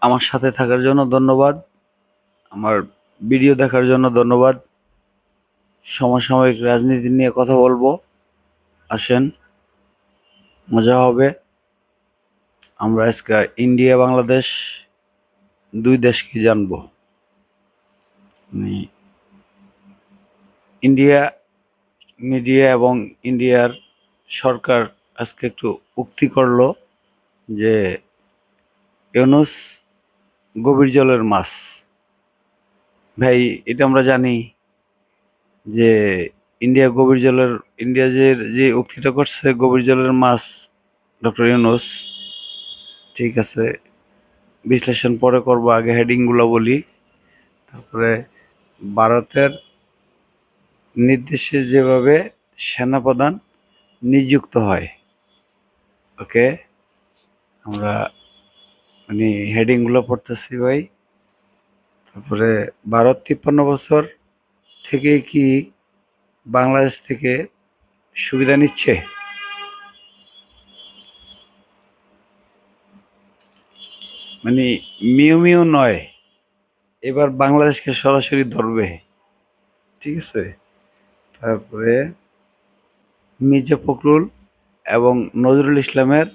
আমার সাথে থাকার জন্য ধন্যবাদ। আমার ভিডিও দেখার জন্য ধন্যবাদ। সমসাময়িক রাজনীতি নিয়ে কথা বলবো, আসেন, মজা হবে। আমরা আজকে ইন্ডিয়া বাংলাদেশ দুই দেশকে জানবো। ইন্ডিয়া মিডিয়া এবং ইন্ডিয়ার সরকার আজকে একটু উক্তি করলো যে ইউনূস গভীর জলের মাছ। ভাই, এটা আমরা জানি যে ইন্ডিয়া যে উক্তিটা করছে গভীর জলের মাছ ডক্টর ইউনূস, ঠিক আছে, বিশ্লেষণ পরে করবো, আগে হেডিংগুলো বলি। তারপরে ভারতের নির্দেশে যেভাবে সেনাপ্রধান নিযুক্ত হয়, ওকে, আমরা হেডিংগুলো পড়তেছি ভাই। তারপরে ভারত 53 বছর থেকে কি বাংলাদেশ থেকে সুবিধা নিচ্ছে? মিউ মিউ নয়, এবার বাংলাদেশকে সরাসরি ধরবে, ঠিক আছে। তারপরে মির্জা ফখরুল এবং নজরুল ইসলামের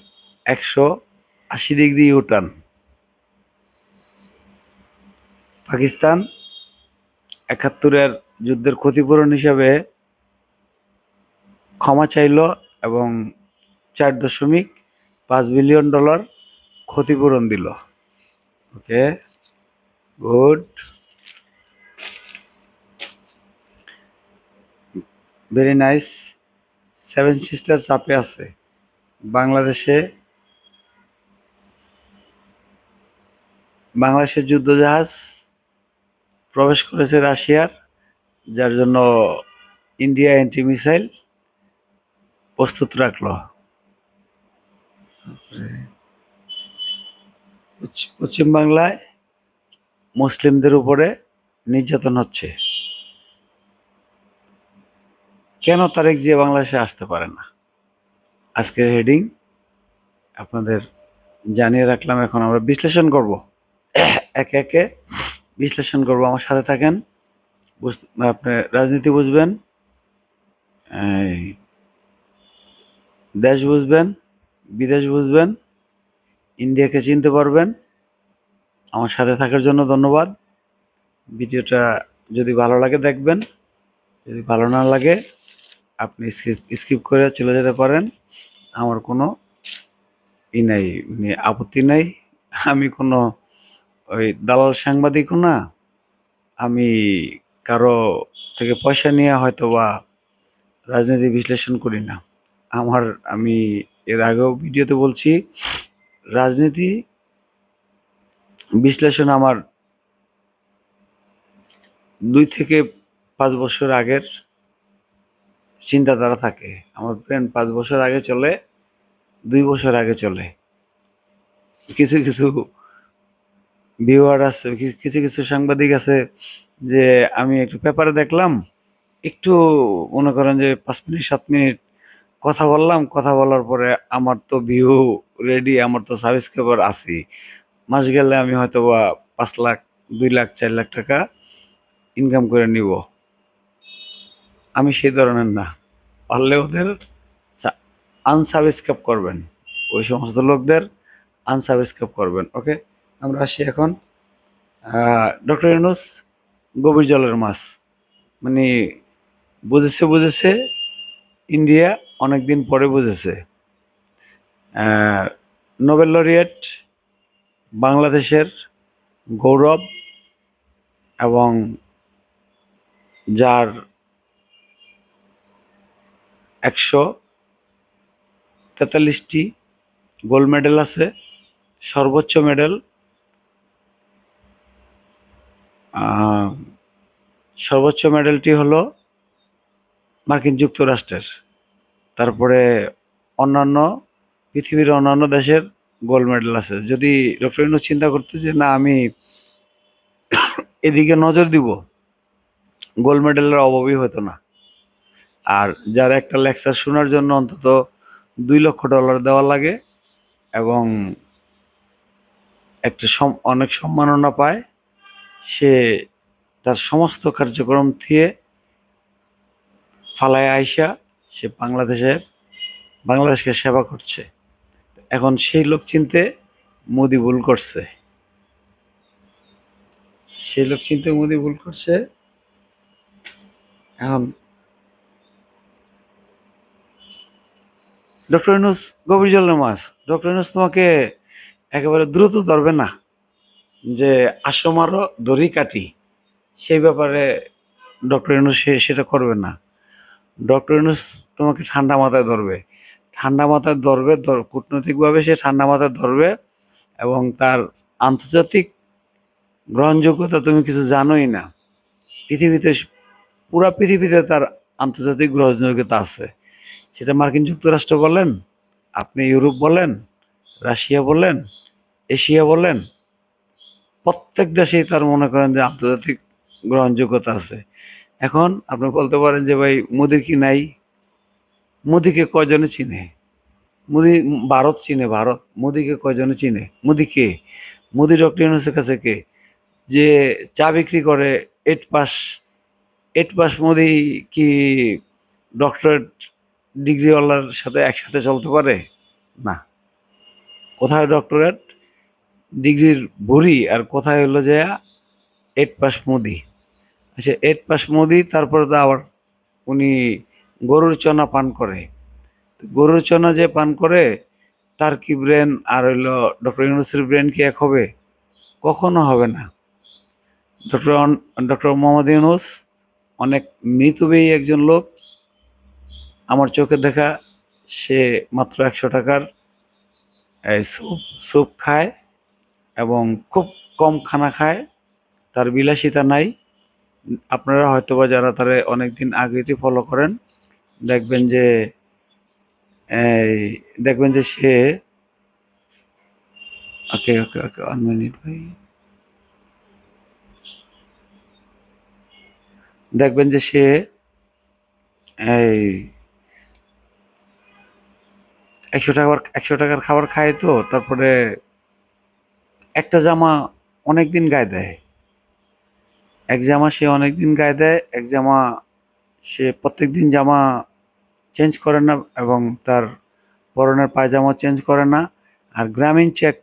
180 ডিগ্রি ইউটার্ন। পাকিস্তান 71-এর যুদ্ধের ক্ষতিপূরণ হিসাবে ক্ষমা চাইল এবং $4.5 বিলিয়ন ক্ষতিপূরণ দিল। Okay, good, very nice. Seven sister চাপে আছে। বাংলাদেশের যুদ্ধজাহাজ প্রবেশ করেছে রাশিয়ার, যার জন্য ইন্ডিয়া অ্যান্টি মিসাইল প্রস্তুত রাখলো। পশ্চিমবাংলায় মুসলিমদের উপরে নির্যাতন হচ্ছে। কেন তারেক জিয়া বাংলাদেশে আসতে পারে না? আজকের হেডিং আপনাদের জানিয়ে রাখলাম। এখন আমরা বিশ্লেষণ করব, একে একে বিশ্লেষণ করব। আমার সাথে থাকেন, আপনি রাজনীতি বুঝবেন, দেশ বুঝবেন, বিদেশ বুঝবেন, ইন্ডিয়াকে চিনতে পারবেন। আমার সাথে থাকার জন্য ধন্যবাদ। ভিডিওটা যদি ভালো লাগে দেখবেন, যদি ভালো না লাগে আপনি স্কিপ করে চলে যেতে পারেন। আমার কোনো নাই, আপত্তি নাই। আমি কোনো ওই দালাল সাংবাদিকও না, আমি কারো থেকে পয়সা নিয়ে হয়তো বা রাজনীতি বিশ্লেষণ করি না। আমি এর আগেও ভিডিওতে বলছি, রাজনীতি বিশ্লেষণ আমার 2 থেকে 5 বছর আগের চিন্তাধারা থাকে। আমার ব্রেন 5 বছর আগে চলে, 2 বছর আগে চলে। কিছু কিছু ভিউয়ার আছে, কিছু কিছু সাংবাদিক আছে যে আমি একটু পেপারে দেখলাম, একটু মনে করেন যে 5 মিনিট 7 মিনিট কথা বললাম, কথা বলার পরে আমার তো ভিউ রেডি, আমার তো সাবস্ক্রাইবার আছি, মাস গেলে আমি হয়তো বা 5 লাখ, 2 লাখ, 4 লাখ টাকা ইনকাম করে নিব। আমি সেই ধরনের না। পারলে ওদের আনসাবস্ক্রাইব করবেন, ওই সমস্ত লোকদের আনসাবস্ক্রাইব করবেন। ওকে, আমরা আসি এখন। ডক্টর ইউনূস গভীর জলের মাছ, মানে বুঝেছে ইন্ডিয়া অনেকদিন পরে বুঝেছে। নোবেল লরিয়েট, বাংলাদেশের গৌরব, এবং যার 143টি গোল্ড মেডেল আছে। সর্বোচ্চ মেডেল, সর্বোচ্চ মেডেলটি হলো মার্কিন যুক্তরাষ্ট্রের। তারপরে অন্যান্য পৃথিবীর অন্যান্য দেশের গোল্ড মেডেল আছে। যদি ডক্টর ইউনূস চিন্তা করতে যে না আমি এদিকে নজর দিব, গোল্ড মেডেলের অভাবই হতো না। আর যার একটা লেকচার শোনার জন্য অন্তত $2 লক্ষ দেওয়া লাগে, এবং একটা অনেক সম্মাননা পায়, সে তার সমস্ত কার্যক্রম থেকে ফালায় আইসা সে বাংলাদেশকে সেবা করছে। এখন সেই লোক চিনতে মোদি ভুল করছে, এখন ডক্টর ইউনূস গভীর জলের মাছ। ডক্টর ইউনূস তোমাকে একেবারে দ্রুত ধরবে না, যে আসো মারো দড়ি কাটি, সেই ব্যাপারে ডক্টর ইউনূস সেটা করবে না। ডক্টর ইউনূস তোমাকে ঠান্ডা মাথায় ধরবে, কূটনৈতিকভাবে সে ঠান্ডা মাথায় ধরবে, এবং তার আন্তর্জাতিক গ্রহণযোগ্যতা তুমি কিছু জানোই না। পৃথিবীতে, পুরা পৃথিবীতে তার আন্তর্জাতিক গ্রহণযোগ্যতা আছে। সেটা মার্কিন যুক্তরাষ্ট্র বলেন, আপনি ইউরোপ বলেন, রাশিয়া বলেন, এশিয়া বলেন, প্রত্যেক দেশেই তার মনে করেন যে আন্তর্জাতিক গ্রহণযোগ্যতা আছে। এখন আপনি বলতে পারেন যে ভাই মোদির কি নাই? মোদিকে কয়জনে চিনে? মোদি, ভারত চিনে, ভারত। মোদিকে কয়জনে চিনে? মোদি কে? মোদি ডক্টর ইউনূসের কাছে কে? যে চা বিক্রি করে, এইট পাস মোদি কি ডক্টরেট ডিগ্রিওয়ালার সাথে একসাথে চলতে পারে? না। কোথায় ডক্টরেট ডিগ্রির ভুরি, আর কোথায় হলো যে 8 পাস মোদি। আচ্ছা, 8 পাস মোদি, তারপরে তো আবার উনি গরুর চনা পান করে। গরুর চনা যে পান করে, তার কি ব্রেন আর হইলো ডক্টর ইউনূসের ব্রেন কি এক হবে? কখনো হবে না। ডক্টর ডক্টর মোহাম্মদ ইউনূস অনেক মৃতব্যয়ী একজন লোক। আমার চোখে দেখা, সে মাত্র 100 টাকার স্যুপ খায় এবং খুব কম খানা খায়, তার বিলাসিতা নাই। আপনারা হয়তোবা যারা তারা অনেকদিন আগেতে ফলো করেন, দেখবেন যে সে, ওকে ওকে ওকে, 1 মিনিট ভাই, দেখবেন যে সে এই 100 টাকার খাবার খায়, তো তারপরে একটা জামা অনেকদিন গায়ে দেয়, এক জামা সে প্রত্যেকদিন জামা চেঞ্জ করে না, এবং তার পরনের পায়জামা চেঞ্জ করে না। আর গ্রামীণ চেক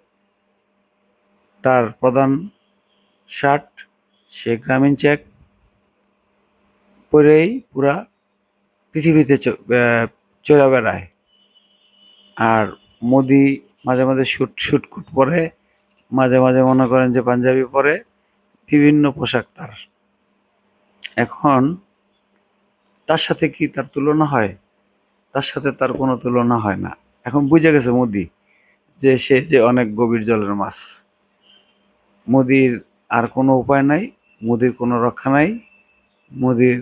তার প্রধান শার্ট, সে গ্রামীণ চেক পরেই পুরা পৃথিবীতে চড়ে বেড়ায়। আর মোদি মাঝে মাঝে শুটকুট পরে, মাঝে মাঝে মনে করেন যে পাঞ্জাবি পরে, বিভিন্ন পোশাক তার। এখন তার সাথে কি তার তুলনা হয়? তার সাথে তার কোনো তুলনা হয় না। এখন বুঝে গেছে মোদি যে সে যে অনেক গভীর জলের মাছ। মোদির আর কোনো উপায় নাই, মোদির কোনো রক্ষা নাই। মোদির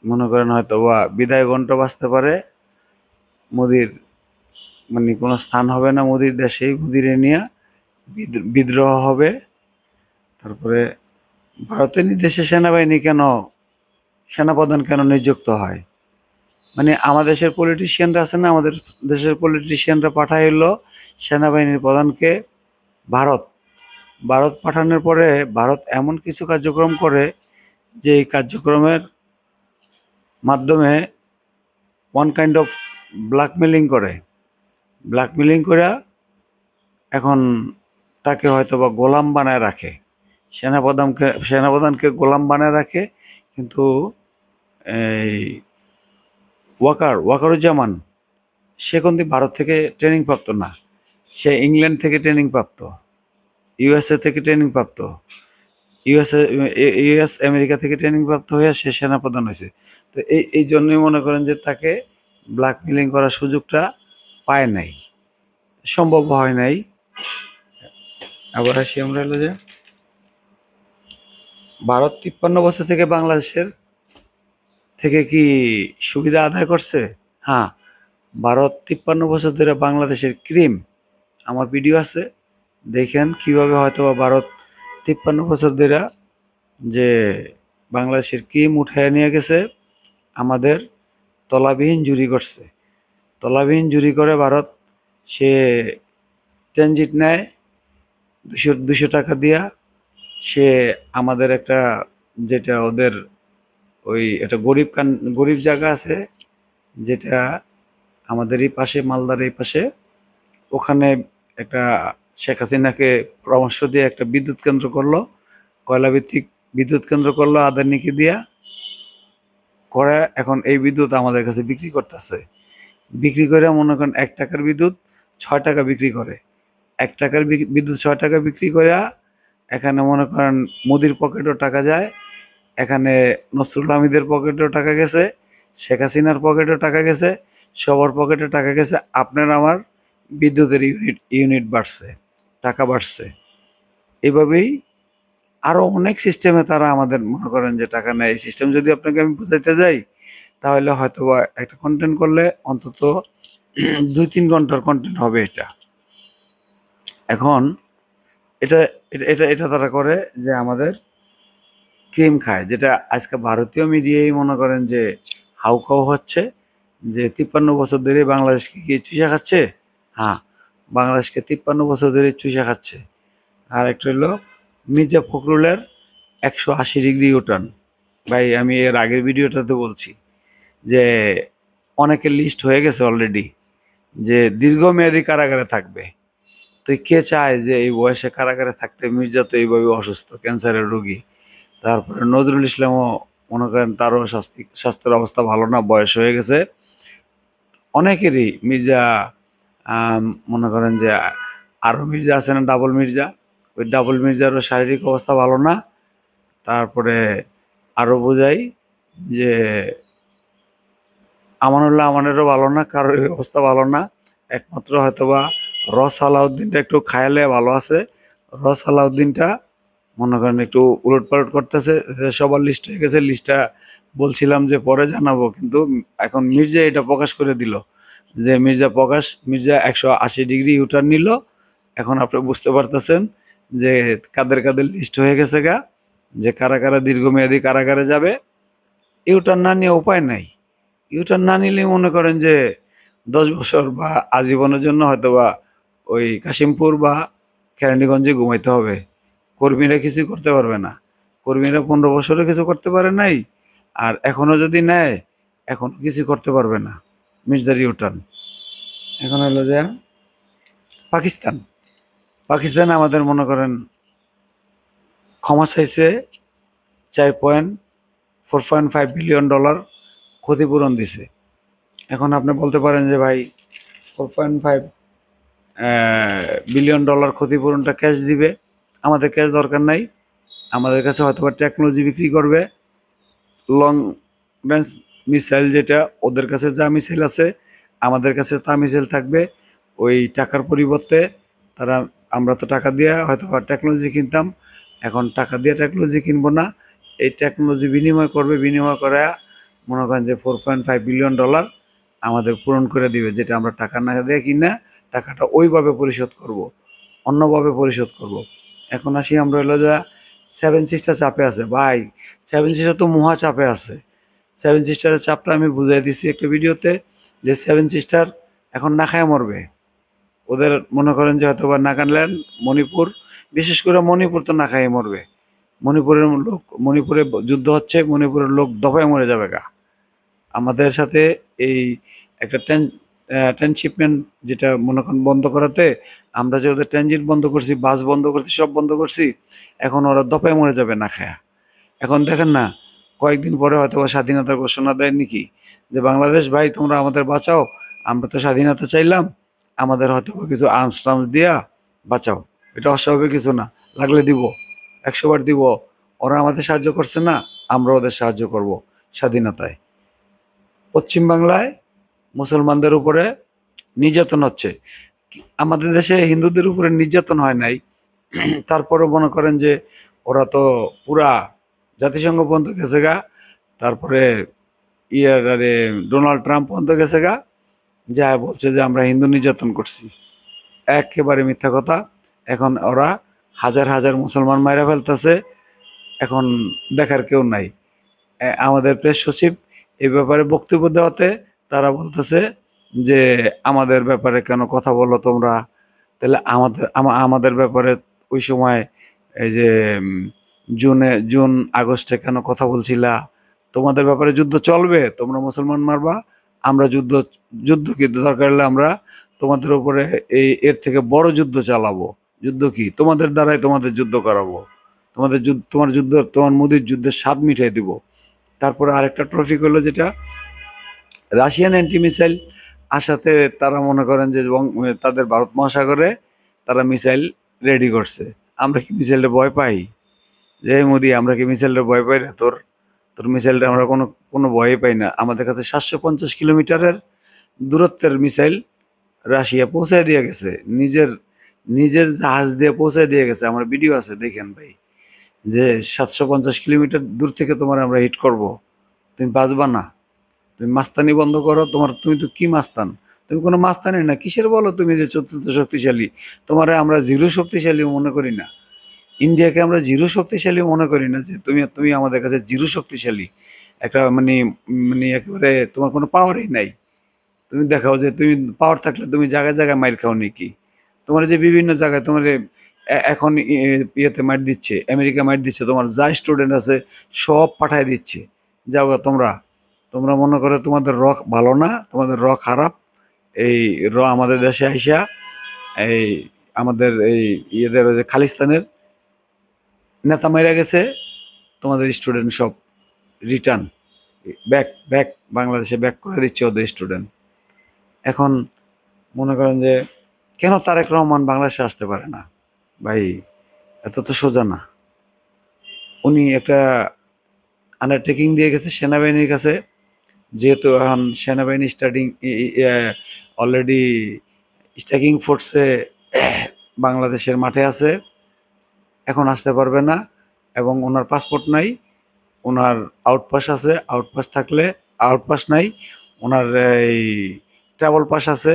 মনে করেন হয়তো বা বিদায় ঘণ্ট বাজতে পারে, মোদির মানে কোনো স্থান হবে না মোদির দেশেই। মোদিরে নিয়ে বিদ্রোহ হবে। তারপরে ভারতের নির্দেশে সেনাপ্রধান কেন নিযুক্ত হয়? মানে আমাদের দেশের পলিটিশিয়ানরা আছে না, আমাদের দেশের পলিটিশিয়ানরা পাঠায় হলো সেনাবাহিনীর প্রধানকে ভারত। ভারত পাঠানোর পরে ভারত এমন কিছু কার্যক্রম করে, যে এই কার্যক্রমের মাধ্যমে ওয়ান কাইন্ড অফ ব্ল্যাকমেলিং করে এখন তাকে হয়তো বা গোলাম বানায় রাখে, সেনাপ্রধানকে গোলাম বানায় রাখে। কিন্তু এই ওয়াকারুজ্জামান, সে কিন্তু ভারত থেকে ট্রেনিং প্রাপ্ত না, সে ইংল্যান্ড থেকে ট্রেনিং প্রাপ্ত, ইউএসএ থেকে ট্রেনিং প্রাপ্ত, আমেরিকা থেকে ট্রেনিং প্রাপ্ত হয়ে সে সেনাপ্রধান হয়েছে। তো এই জন্যই মনে করেন যে তাকে ব্ল্যাকমেলিং করার সুযোগটা পায় নাই, সম্ভব হয় নাই। আবার আসি আমরা হলো যে ভারত 53 বছর থেকে বাংলাদেশের থেকে কি সুবিধা আদায় করছে? হ্যাঁ, ভারত 53 বছর ধরে বাংলাদেশের ক্রিম, আমার ভিডিও আছে, দেখেন কিভাবে হয়তো বা ভারত 53 বছর ধরে যে বাংলাদেশের ক্রিম উঠায় নিয়ে গেছে, আমাদের তলাবিহীন জুরি করছে। তলাবিহীন জুরি করে ভারত, সে ট্রানজিট নেয়, 200 টাকা দিয়া সে আমাদের একটা, যেটা ওদের ওই একটা গরিব জায়গা আছে, যেটা আমাদের এই পাশে, মালদার এই পাশে, ওখানে একটা শেখ হাসিনাকে পরামর্শ দিয়ে একটা বিদ্যুৎ কেন্দ্র করলো, কয়লা ভিত্তিক বিদ্যুৎ কেন্দ্র করলো আদানিকে দিয়া করে। এখন এই বিদ্যুৎ আমাদের কাছে বিক্রি করতেছে, বিক্রি করে মনে করেন 1 টাকার বিদ্যুৎ 6 টাকা বিক্রি করে। 1 টাকার বিদ্যুৎ 6 টাকা বিক্রি করে এখানে মনে করেন মোদির পকেটও টাকা যায়, এখানে নসরুল হামিদের পকেটেও টাকা গেছে, শেখ হাসিনার পকেটেও টাকা গেছে, সবার পকেটে টাকা গেছে। আপনার আমার বিদ্যুতের ইউনিট বাড়ছে, টাকা বাড়ছে। এভাবেই আরো অনেক সিস্টেমে তারা আমাদের মনে করেন যে টাকা নেয়। এই সিস্টেম যদি আপনাকে আমি বুঝাইতে যাই তাহলে হয়তোবা একটা কন্টেন্ট করলে অন্তত 2-3 ঘন্টার কন্টেন্ট হবে এটা। এখন এটা এটা তারা করে যে আমাদের ক্রিম খায়, যেটা আজকে ভারতীয় মিডিয়াই মনে করেন যে হাউকাউ হচ্ছে যে 53 বছর ধরে বাংলাদেশকে কি চুষা খাচ্ছে। হ্যাঁ, বাংলাদেশকে 53 বছর ধরে চুষা খাচ্ছে। আর একটা হলো মির্জা ফখরুলের 180 ডিগ্রি ইউটার্ন। ভাই আমি এর আগের ভিডিওটাতে বলছি যে অনেকের লিস্ট হয়ে গেছে অলরেডি যে দীর্ঘমেয়াদী কারাগারে থাকবে। তো কে চায় যে এই বয়সে কারাগারে থাকতে? মির্জা তো এইভাবে অসুস্থ, ক্যান্সারের রোগী। তারপরে নজরুল ইসলামও মনে করেন তারও স্বাস্থ্যের অবস্থা ভালো না, বয়স হয়ে গেছে অনেকেরই। মির্জা মনে করেন যে আরও মির্জা আছে না, ডাবল মির্জা, ওই ডাবল মির্জারও শারীরিক অবস্থা ভালো না। তারপরে আরও বোঝাই যে আমানুল্লাহ আমানেরও ভালো না, কারোর অবস্থা ভালো না। একমাত্র হয়তোবা সালাউদ্দিনটা একটু খায়ালে ভালো আছে। সালাউদ্দিনটা মনে করেন একটু উলটপালট করতেছে। সবার লিস্ট হয়ে গেছে, লিস্টটা বলছিলাম যে পরে জানাবো, কিন্তু এখন মির্জা এটা প্রকাশ করে দিল যে মির্জা 180 ডিগ্রি ইউটার্ন নিল। এখন আপনি বুঝতে পারতেছেন যে কাদের কাদের লিস্ট হয়ে গেছে গা, যে কারা কারা দীর্ঘমেয়াদী কারাগারে যাবে। ইউটার্ন না নিয়ে উপায় নাই। ইউটার্ন না নিলে মনে করেন যে 10 বছর বা আজীবনের জন্য হয়তোবা ওই কাশিমপুর বা কেরানীগঞ্জে ঘুমাইতে হবে। কর্মীরা কিছুই করতে পারবে না। কর্মীরা 15 বছরে কিছু করতে পারে নাই, আর এখনো যদি নেয় এখনো কিছু করতে পারবে না। মির্জার ইউটার্ন। এখন হলো যে পাকিস্তান। পাকিস্তান আমাদের মনে করেন ক্ষমা চাইছে, 4.4.5 বিলিয়ন ডলার ক্ষতিপূরণ দিছে। এখন আপনি বলতে পারেন যে ভাই 4.5 বিলিয়ন ডলার ক্ষতিপূরণটা ক্যাশ দিবে, আমাদের ক্যাশ দরকার নাই। আমাদের কাছে হয়তো টেকনোলজি বিক্রি করবে, লং রেঞ্জ মিসাইল, যেটা ওদের কাছে যা মিসাইল আছে আমাদের কাছে তা মিসাইল থাকবে। ওই টাকার পরিবর্তে তারা, আমরা তো টাকা দিয়ে হয়তো টেকনোলজি কিনতাম, এখন টাকা দিয়ে টেকনোলজি কিনবো না, এই টেকনোলজি বিনিময় করবে। বিনিময় করে মনে করেন যে 4.5 বিলিয়ন ডলার আমাদের পূরণ করে দিবে, যেটা আমরা টাকা না দিয়ে কিনা টাকাটা ওইভাবে পরিশোধ করব, অন্যভাবে পরিশোধ করব। এখন আসি আমরা হলো যা সেভেন সিস্টার চাপে আছে। ভাই সেভেন সিস্টার তো মহা চাপে আছে। সেভেন সিস্টারের চাপটা আমি বুঝাই দিছি একটা ভিডিওতে, যে সেভেন সিস্টার এখন না খায় মরবে। ওদের মনে করেন যে হয়তো বা নাগাল্যান্ড, মণিপুর, বিশেষ করে মণিপুর তো না খাইয়ে মরবে। মণিপুরে যুদ্ধ হচ্ছে, মণিপুরের লোক দফায় মরে যাবে গা। আমাদের সাথে এই একটা ট্রান্সশিপমেন্ট যেটা মনে করেন বন্ধ করাতে, আমরা যে ওদের ট্রানজিট বন্ধ করছি, বাস বন্ধ করছি, সব বন্ধ করছি, এখন ওরা দফায় মরে যাবে না খায়া। এখন দেখেন না, কয়েকদিন পরে হয়তো স্বাধীনতার ঘোষণা দেয় নাকি, যে বাংলাদেশ ভাই তোমরা আমাদের বাঁচাও, আমরা তো স্বাধীনতা চাইলাম, আমাদের হয়তো কিছু আর্মস টার্মস দিয়া বাঁচাও। এটা অস্বাভাবিক কিছু না, লাগলে দিব, 100 বার দিব। ওরা আমাদের সাহায্য করছে না, আমরা ওদের সাহায্য করব স্বাধীনতায়। পশ্চিম বাংলায় মুসলমানদের উপরে নির্যাতন হচ্ছে। আমাদের দেশে হিন্দুদের উপরে নির্যাতন হয় নাই, তারপরও মনে করেন যে ওরা তো পুরা জাতিসংঘ পর্যন্ত গেছে গা, তারপরে আরে ডোনাল্ড ট্রাম্প পর্যন্ত গেছে গা, যা বলছে যে আমরা হিন্দু নির্যাতন করছি। একেবারে মিথ্যা কথা। এখন ওরা হাজার হাজার মুসলমান মাইরা ফেলতেছে, এখন দেখার কেউ নাই। আমাদের প্রেস সচিব এই ব্যাপারে বক্তব্য দেওয়াতে তারা বলতেছে যে আমাদের ব্যাপারে কেন কথা বলো তোমরা, তাহলে আমাদের ব্যাপারে ওই সময় এই যে জুন আগস্টে কেন কথা বলছিলা? তোমাদের ব্যাপারে যুদ্ধ চলবে, তোমরা মুসলমান মারবা, আমরা যুদ্ধ কি দরকার হলে আমরা তোমাদের উপরে এর থেকে বড় যুদ্ধ চালাবো। যুদ্ধ কি? তোমাদের দ্বারাই তোমাদের যুদ্ধ করাবো, তোমার মোদির যুদ্ধের স্বাদ মিটাই দিব। তারপরে আরেকটা ট্রফিক হলো যেটা রাশিয়ান অ্যান্টি মিসাইল আসাতে তারা মনে করেন যে তাদের ভারত মহাসাগরে তারা মিসাইল রেডি করছে। আমরা কি মিসাইলটা ভয় পাই? যে মোদি, আমরা কি মিসাইলটা ভয় পাই না? তোর মিসাইলটা আমরা কোনো ভয়ই পাই না। আমাদের কাছে 750 কিলোমিটারের দূরত্বের মিসাইল রাশিয়া পৌঁছায় দিয়ে গেছে, নিজের জাহাজ দিয়ে পৌঁছায় দিয়ে গেছে। আমার ভিডিও আছে, দেখেন ভাই, যে 750 কিলোমিটার দূর থেকে তোমার আমরা হিট করব, তুমি বাঁচবা না। তুমি মাস্তানি বন্ধ করো। তুমি তো কি মাস্তান? তুমি কোনো মাস্তানি না। কিসের বলো তুমি যে চতুর্থ শক্তিশালী? তোমারে আমরা জিরো শক্তিশালী মনে করি না। ইন্ডিয়াকে আমরা জিরো শক্তিশালী মনে করি না, যে তুমি আমাদের কাছে জিরো শক্তিশালী একটা মানে মানে একেবারে তোমার কোনো পাওয়ারই নাই। তুমি দেখাও যে তুমি পাওয়ার থাকলে তুমি জায়গায় জায়গায় মাইর খাও নাকি? তোমার যে বিভিন্ন জায়গায় তোমার এখন ইয়েতে মাইর দিচ্ছে, আমেরিকা মাইর দিচ্ছে, তোমার যা স্টুডেন্ট আছে সব পাঠায় দিচ্ছে। যাও গা তোমরা মনে করো তোমাদের ভালো না, তোমাদের খারাপ। এই আমাদের দেশে আইসা এই আমাদের এই ইয়েদের ওই যে খালিস্তানের নেতা মাইরা গেছে, তোমাদের স্টুডেন্ট সব রিটার্ন ব্যাক বাংলাদেশে ব্যাক করে দিচ্ছে ওদের স্টুডেন্ট। এখন মনে করেন যে কেন তারেক রহমান বাংলাদেশে আসতে পারে না? ভাই, এত তো সোজা না। উনি একটা আন্ডারটেকিং দিয়ে গেছে সেনাবাহিনীর কাছে, যেহেতু এখন সেনাবাহিনী অলরেডি স্ট্রাইকিং ফোর্সে বাংলাদেশের মাঠে আছে, এখন আসতে পারবে না। এবং ওনার পাসপোর্ট নাই, ওনার আউটপাস আছে, আউটপাস নাই, ওনার এই ট্রাভেল পাস আছে।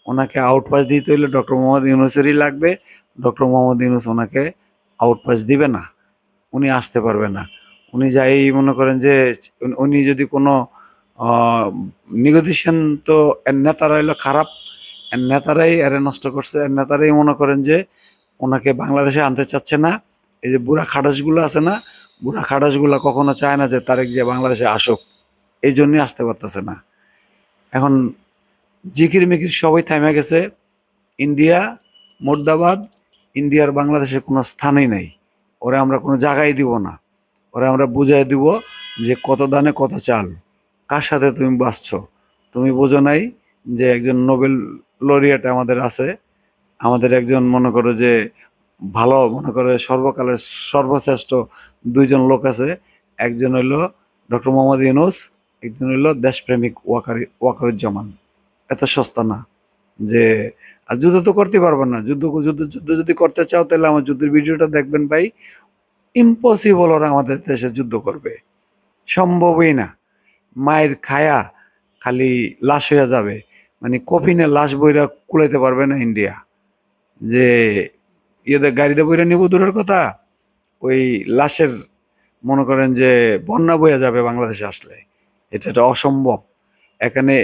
ওনাকে আউটপাস দিতে হলে ডক্টর মোহাম্মদ ইউনূসেরই লাগবে। ডক্টর মোহাম্মদ ইউনূস ওনাকে আউটপাস দিবে না, উনি আসতে পারবে না। উনি যাই মনে করেন যে উনি যদি কোনো নেগোসিয়েশন, তো এর নেতারা হইলো খারাপ, এর নেতারাই এর নষ্ট করছে, এর নেতারাই মনে করেন যে ওনাকে বাংলাদেশে আনতে চাচ্ছে না। এই যে বুড়া খাটাসগুলো আছে না, বুড়া খাটাসগুলো কখনো চায় না যে তারেক জিয়া বাংলাদেশে আসুক, এই জন্যই আসতে পারতেছে না। এখন জিকির মিকির সবাই থামে গেছে। ইন্ডিয়া মুর্দাবাদ, ইন্ডিয়ার বাংলাদেশে কোনো স্থানই নাই। ওরা আমরা কোনো জায়গায় দিব না। ওরা আমরা বুঝাই দিব যে কত দানে কত চাল, কার সাথে তুমি বাঁচছো। তুমি বোঝো নাই যে একজন নোবেল লরিয়েট আমাদের আছে, আমাদের একজন মনে করো যে ভালো মনে করো সর্বকালের সর্বশ্রেষ্ঠ দুইজন লোক আছে। একজন হইল ডক্টর মোহাম্মদ ইউনূস, একজন হইল দেশপ্রেমিক ওয়াকারুজ্জামান। এত সস্তা না যে আর যুদ্ধ তো করতে পারবেন না। যুদ্ধ যদি করতে চাও তাহলে আমার যুদ্ধের ভিডিওটা দেখবেন ভাই। ইম্পসিবল ওরা আমাদের দেশে যুদ্ধ করবে, সম্ভবই না। মায়ের খায়া খালি লাশ হয়ে যাবে, মানে কফিনে লাশ বইরা কুলাইতে পারবে না ইন্ডিয়া। যে ইয়েদের গাড়িতে বইরা নিব দূরের কথা, ওই লাশের মনে করেন যে বন্যা বইয়া যাবে বাংলাদেশে আসলে। এটা অসম্ভব। এখানে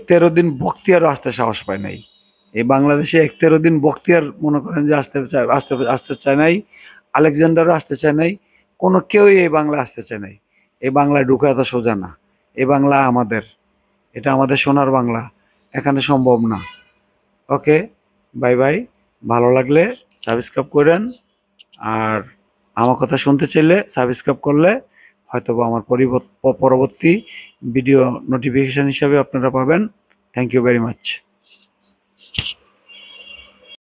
13 দিন বখতিয়ারও আসতে সাহস পায় নাই। এই বাংলাদেশে 13 দিন বখতিয়ার মনে করেন যে আসতে চায় নাই। আলেকজান্ডারও আসতে চায় নাই। কোনো কেউই এই বাংলা আসতে চায় নাই। এই বাংলায় ঢুকা এত সোজা না। এই বাংলা আমাদের, এটা আমাদের সোনার বাংলা, এখানে সম্ভব না। ওকে, বাই বাই। ভালো লাগলে সাবস্ক্রাইব করেন। আর আমার কথা শুনতে চাইলে সাবস্ক্রাইব করলে হয়তোবা আমার পরবর্তী ভিডিও নোটিফিকেশন হিসাবে আপনারা পাবেন। Thank you very much.